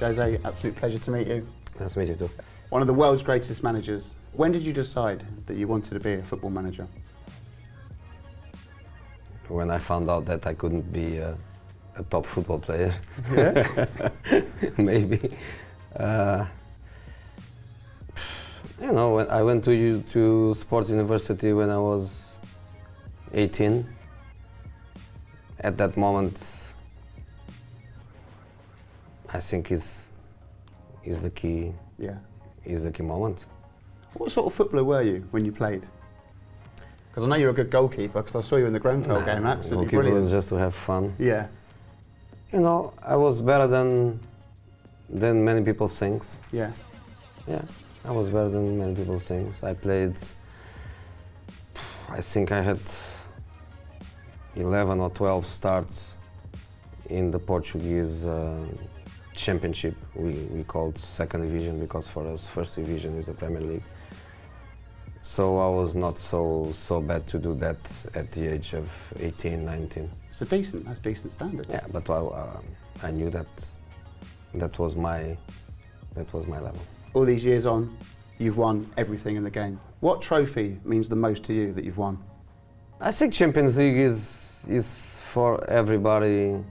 Jose, absolute pleasure to meet you. Nice to meet you too. One of the world's greatest managers. When did you decide that you wanted to be a football manager? When I found out that I couldn't be a top football player. Yeah? Maybe. You know, when I went to sports university when I was 18. At that moment, I think is the key. Yeah. Is the key moment. What sort of footballer were you when you played? Because I know you're a good goalkeeper, because I saw you in the Grenfell game, absolutely goalkeeper brilliant. was just to have fun. Yeah. You know, I was better than many people think. Yeah. Yeah, I was better than many people think. I played, I think I had 11 or 12 starts in the Portuguese championship. We called second division because for us first division is the Premier League. So I was not so bad to do that at the age of 18, 19. That's decent standard. Yeah, but I knew that was my level. All these years on, you've won everything in the game. What trophy means the most to you that you've won? I think Champions League is for everybody.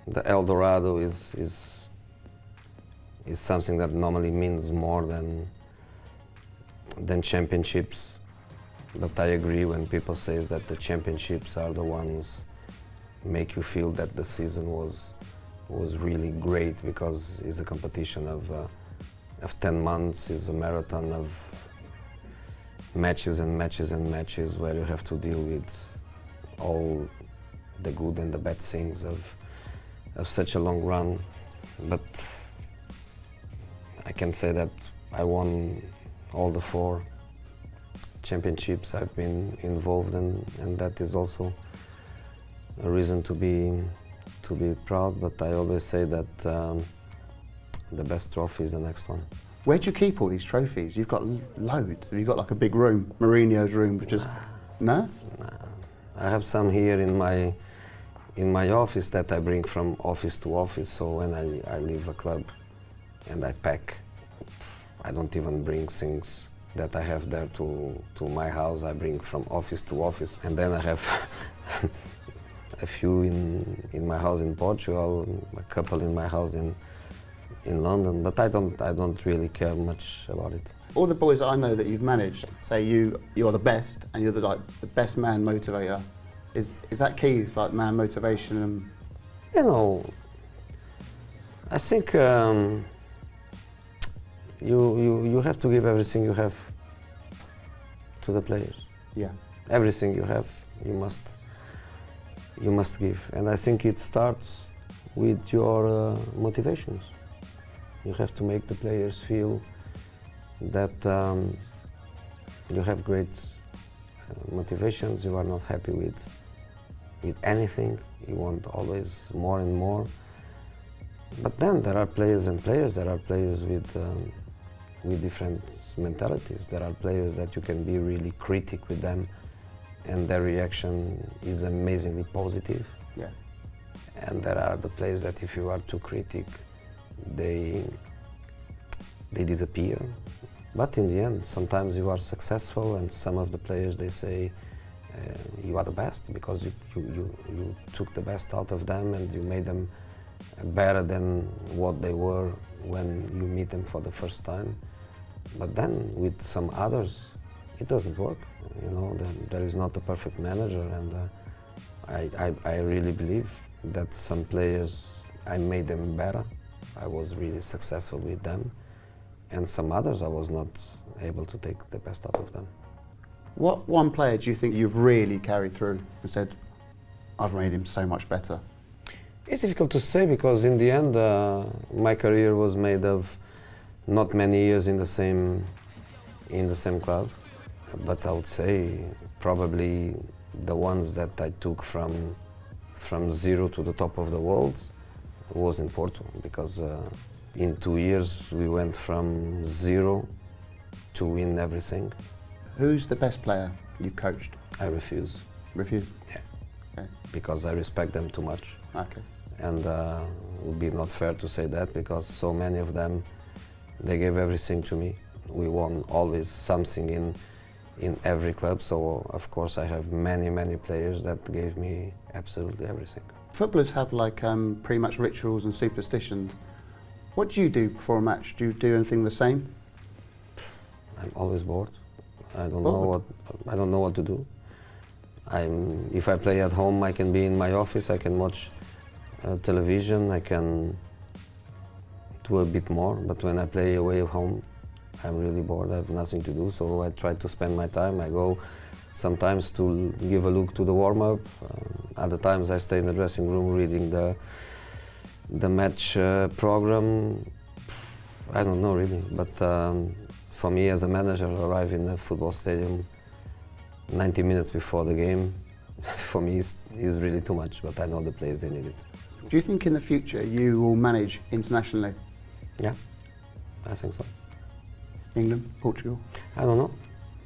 The El Dorado is something that normally means more than championships. But I agree when people say that the championships are the ones make you feel that the season was really great, because it's a competition of 10 months, is a marathon of matches and matches and matches where you have to deal with all the good and the bad things of such a long run. But I can say that I won all the 4 championships I've been involved in, and that is also a reason to be proud. But I always say that the best trophy is the next one. Where do you keep all these trophies? You've got loads. Have you got like a big room, Mourinho's room, which is... No? I have some here in my office that I bring from office to office. So when I leave a club and I pack, I don't even bring things that I have there to my house. I bring from office to office, and then I have a few in my house in Portugal, a couple in my house in London. But I don't really care much about it. All the boys that I know that you've managed say you're the best, and you're the best man motivator. Is that key, like man motivation? And you know, I think you have to give everything you have to the players. Yeah. Everything you have, you must give, and I think it starts with your motivations. You have to make the players feel that you have great motivations. You are not happy with anything. You want always more and more. But then there are players and players. There are players with different mentalities. There are players that you can be really critic with them, and their reaction is amazingly positive. Yeah. And there are the players that if you are too critic, they disappear. But in the end, sometimes you are successful, and some of the players, they say you are the best because you took the best out of them and you made them better than what they were when you meet them for the first time. But then with some others, it doesn't work. You know, there is not a perfect manager, and I really believe that some players, I made them better. I was really successful with them, and some others I was not able to take the best out of them. What one player do you think you've really carried through and said, I've made him so much better? It's difficult to say, because in the end my career was made of not many years in the same club, but I would say probably the ones that I took from zero to the top of the world was in Porto, because in 2 years we went from zero to win everything. Who's the best player you've coached? I refuse. Refuse? Yeah. Okay. Because I respect them too much. Okay. and it would be not fair to say that because so many of them, they gave everything to me. We won always something in every club, so of course I have many players that gave me absolutely everything. Footballers have like pre-match rituals and superstitions. What do you do before a match? Do you do anything the same? I'm always bored. I don't know what to do. If I play at home, I can be in my office, I can watch television, I can do a bit more, but when I play away at home, I'm really bored, I have nothing to do, so I try to spend my time. I go sometimes to give a look to the warm-up, other times I stay in the dressing room reading the match program. I don't know really, but for me as a manager, arrive in the football stadium 90 minutes before the game, for me is really too much, but I know the players, they need it. Do you think in the future you will manage internationally? Yeah, I think so. England, Portugal? I don't know,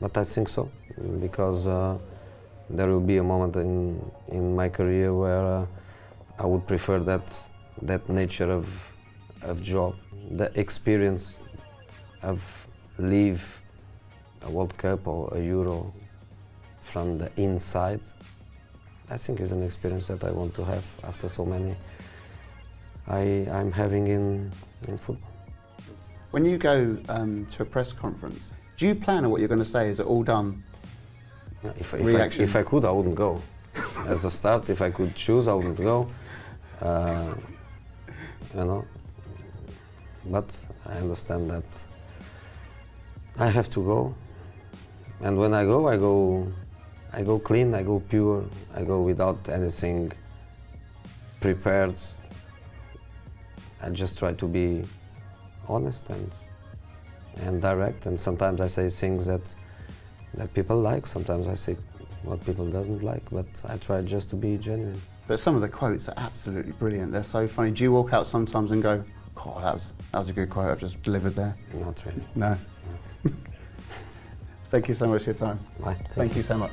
but I think so, because there will be a moment in my career where I would prefer that nature of job, the experience of leave a World Cup or a Euro from the inside. I think is an experience that I want to have after so many I'm having in football. When you go to a press conference, do you plan on what you're going to say? Is it all done? If I could, I wouldn't go. As a start, if I could choose, I wouldn't go. You know, but I understand that I have to go, and when I go clean, I go pure, I go without anything prepared. I just try to be honest and direct, and sometimes I say things that people like, sometimes I say what people doesn't like, but I try just to be genuine. But some of the quotes are absolutely brilliant, they're so funny. Do you walk out sometimes and go, God, that was a good quote I've just delivered there? Not really. No. Thank you so much for your time. Bye. Thank you so much.